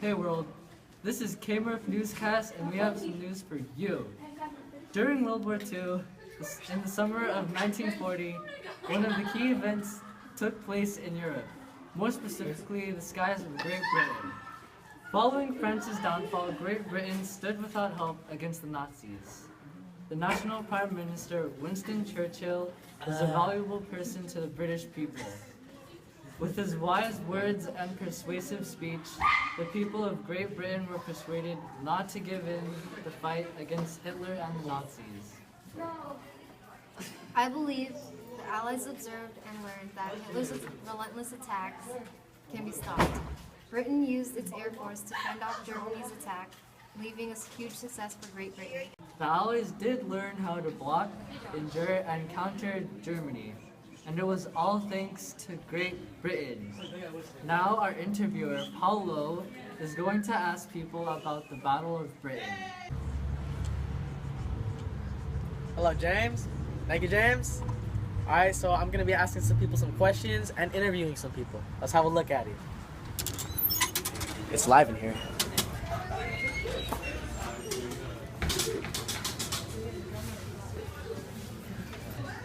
Hey world, this is Murph Newscast and we have some news for you. During World War II, in the summer of 1940, one of the key events took place in Europe, more specifically the skies of Great Britain. Following France's downfall, Great Britain stood without help against the Nazis. The National Prime Minister, Winston Churchill, was a valuable person to the British people. With his wise words and persuasive speech, the people of Great Britain were persuaded not to give in the fight against Hitler and the Nazis. I believe the Allies observed and learned that Hitler's relentless attacks can be stopped. Britain used its air force to fend off Germany's attack, leaving a huge success for Great Britain. The Allies did learn how to block, endure, and counter Germany, and it was all thanks to Great Britain. Now our interviewer, Paulo, is going to ask people about the Battle of Britain. Hello, James. Thank you, James. Alright, so I'm going to be asking some people some questions and interviewing some people. Let's have a look at it. It's live in here.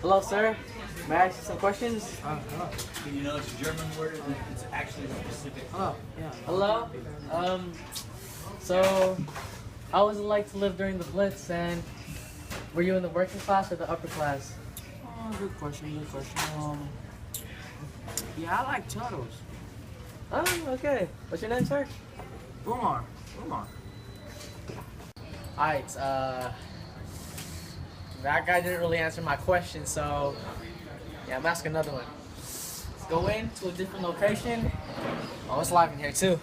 Hello, sir. May I ask you some questions? You know, it's a German word. It's actually specific. Hello. Yeah. Hello. So, how was it like to live during the Blitz, and were you in the working class or the upper class? Good question. Yeah, I like turtles. Oh, okay. What's your name, sir? Umar. Alright, that guy didn't really answer my question, so yeah, I'm asking another one. Let's go in to a different location. Oh, it's live in here too.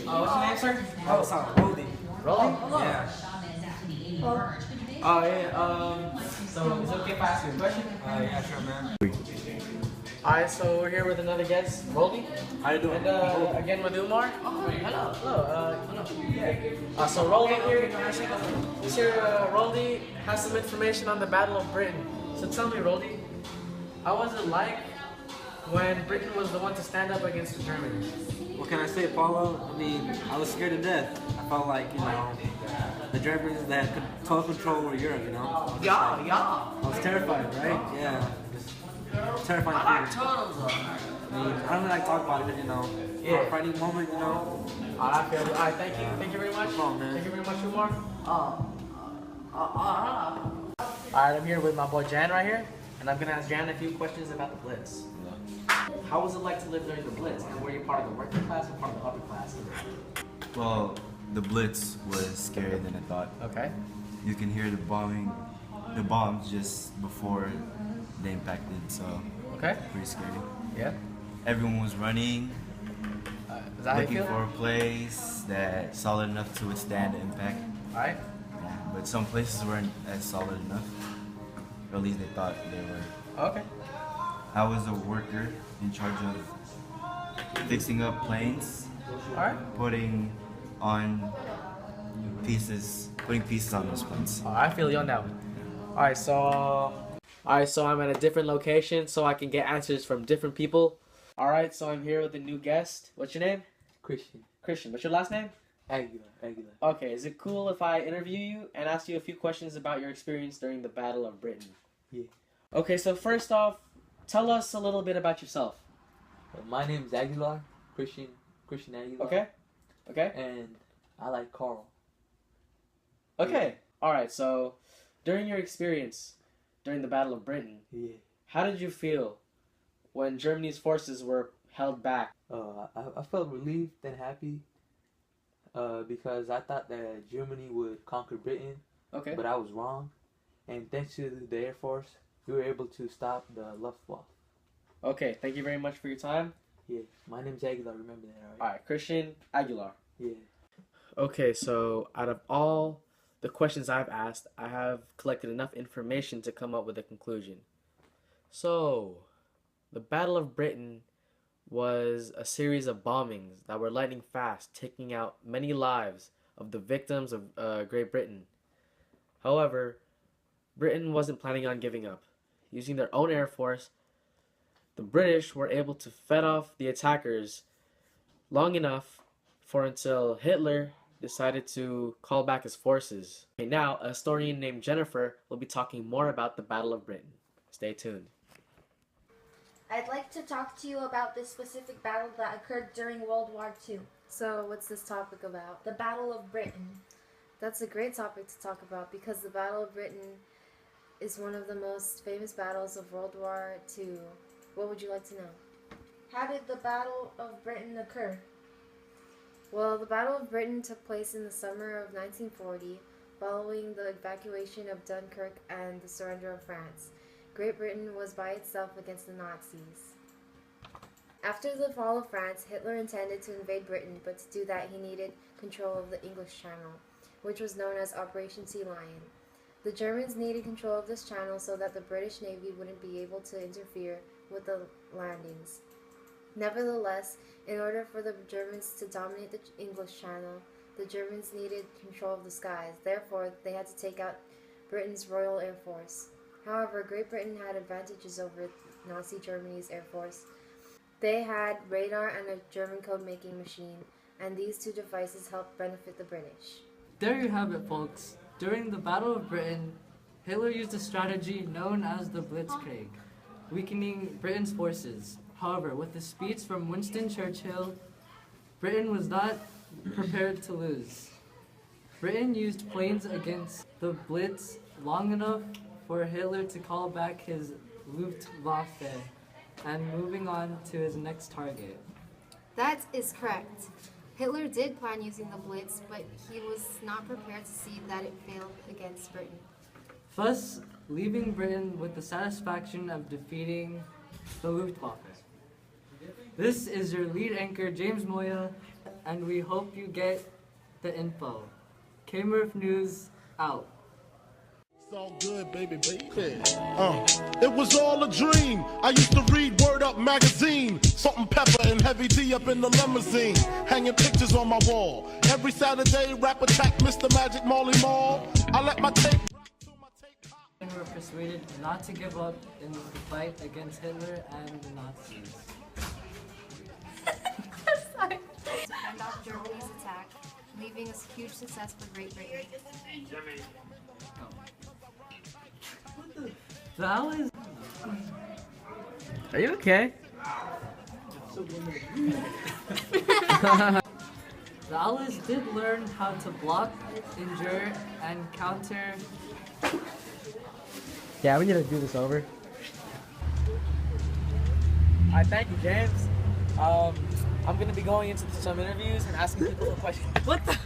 What's your name, sir? Oh, it's on Goldie. Rolly? Yeah. Oh, yeah, so is it okay if I ask you a question? Yeah, sure, man. Alright, so we're here with another guest, Rolly. How you doing? And again with Umar. Oh, hello. So Rolly here, Rolly has some information on the Battle of Britain. So tell me, Rolly, how was it like when Britain was the one to stand up against the Germans? What can I say, Paulo? I mean, I was scared to death. I felt like, the Germans that had total control over Europe, Yeah. I was terrified, right? Yeah. Just terrifying. I like turtles, though. I mean, I don't really like to talk about it, Yeah. Fighting moment, I feel it. Alright, thank you. Thank you very much. Come on, man. Thank you very much, Umar. Alright, I'm here with my boy Jan right here, and I'm gonna ask Jan a few questions about the Blitz. How was it like to live during the Blitz? And were you part of the working class or part of the upper class? Well, the Blitz was scarier than I thought. Okay. You can hear the bombs just before they impacted, so Okay. pretty scary. Yeah. Everyone was running, Is that how you looking feel? for a place that's solid enough to withstand the impact. Alright. Yeah, but some places weren't as solid enough, or at least they thought they were. Okay. I was a worker in charge of fixing up planes, Alright. putting pieces on those planes. I feel you on that one. Alright, so I'm at a different location so I can get answers from different people. Alright, so I'm here with a new guest. What's your name? Christian. Christian. What's your last name? Aguilar. Okay, is it cool if I interview you and ask you a few questions about your experience during the Battle of Britain? Yeah. Okay, so first off, tell us a little bit about yourself. My name's Aguilar, Christian Aguilar. Okay? And I like Carl. Okay. Alright, so during your experience during the Battle of Britain, Yeah. how did you feel when Germany's forces were held back? I felt relieved and happy because I thought that Germany would conquer Britain, Okay. but I was wrong. And thanks to the Air Force, we were able to stop the Luftwaffe. Okay, thank you very much for your time. Yeah. My name's Aguilar, remember that, alright? Alright, Christian Aguilar. Yeah. Okay, so out of all the questions I've asked, I have collected enough information to come up with a conclusion. So, the Battle of Britain was a series of bombings that were lightning fast, taking out many lives of the victims of Great Britain. However, Britain wasn't planning on giving up. using their own air force, the British were able to fend off the attackers long enough for until Hitler decided to call back his forces. Okay, now, a historian named Jennifer will be talking more about the Battle of Britain. Stay tuned. I'd like to talk to you about this specific battle that occurred during World War II, So, what's this topic about? the Battle of Britain. That's a great topic to talk about because the Battle of Britain is one of the most famous battles of World War II. What would you like to know? How did the Battle of Britain occur? Well, the Battle of Britain took place in the summer of 1940, following the evacuation of Dunkirk and the surrender of France. Great Britain was by itself against the Nazis. After the fall of France, Hitler intended to invade Britain, but to do that he needed control of the English Channel, which was known as Operation Sea Lion. The Germans needed control of this channel so that the British Navy wouldn't be able to interfere with the landings. Nevertheless, in order for the Germans to dominate the English Channel, the Germans needed control of the skies. Therefore, they had to take out Britain's Royal Air Force. However, Great Britain had advantages over Nazi Germany's Air Force. They had radar and a German code-making machine, and these two devices helped benefit the British. There you have it, folks. During the Battle of Britain, Hitler used a strategy known as the Blitzkrieg, weakening Britain's forces. However, with the speech from Winston Churchill, Britain was not prepared to lose. Britain used planes against the Blitz long enough for Hitler to call back his Luftwaffe and moving on to his next target. That is correct. Hitler did plan using the Blitz, but he was not prepared to see that it failed against Britain. Thus, leaving Britain with the satisfaction of defeating the Luftwaffe. This is your lead anchor, James Moya, and we hope you get the info. Murph News out. It's all good, baby. It was all a dream. I used to read Word Up magazine, Salt and Pepper and Heavy D up in the limousine, hanging pictures on my wall. Every Saturday, rap attack, Mr. Magic Molly Mall. I let my tape rock till my tape pop. And were persuaded not to give up in the fight against Hitler and the Nazis. To fend off Germany's attack, leaving a huge success for Great Britain. The Allies. Are you okay? The Allies did learn how to block, endure, and counter. Yeah, we need to do this over. Alright, thank you, James. I'm gonna be going into some interviews and asking people some questions. What the?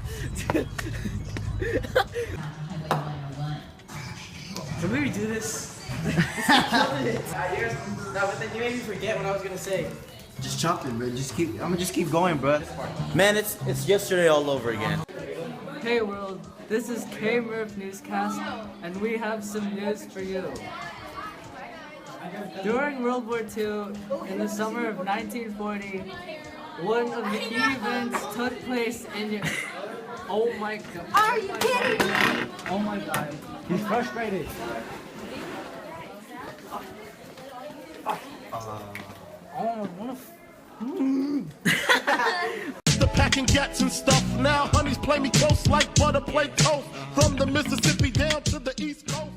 Can we redo this? No, but then you made me forget what I was gonna say. Just chop it, bro. I'm gonna just keep going, bro. Man, it's yesterday all over again. Hey world, this is Murph Newscast, and we have some news for you. During World War II, in the summer of 1940, one of the key events took place in. Oh my god. Are you kidding me? Oh my god. He's frustrated. The packing gats and stuff. Now honeys play me close like butter play toast. From the Mississippi down to the East Coast.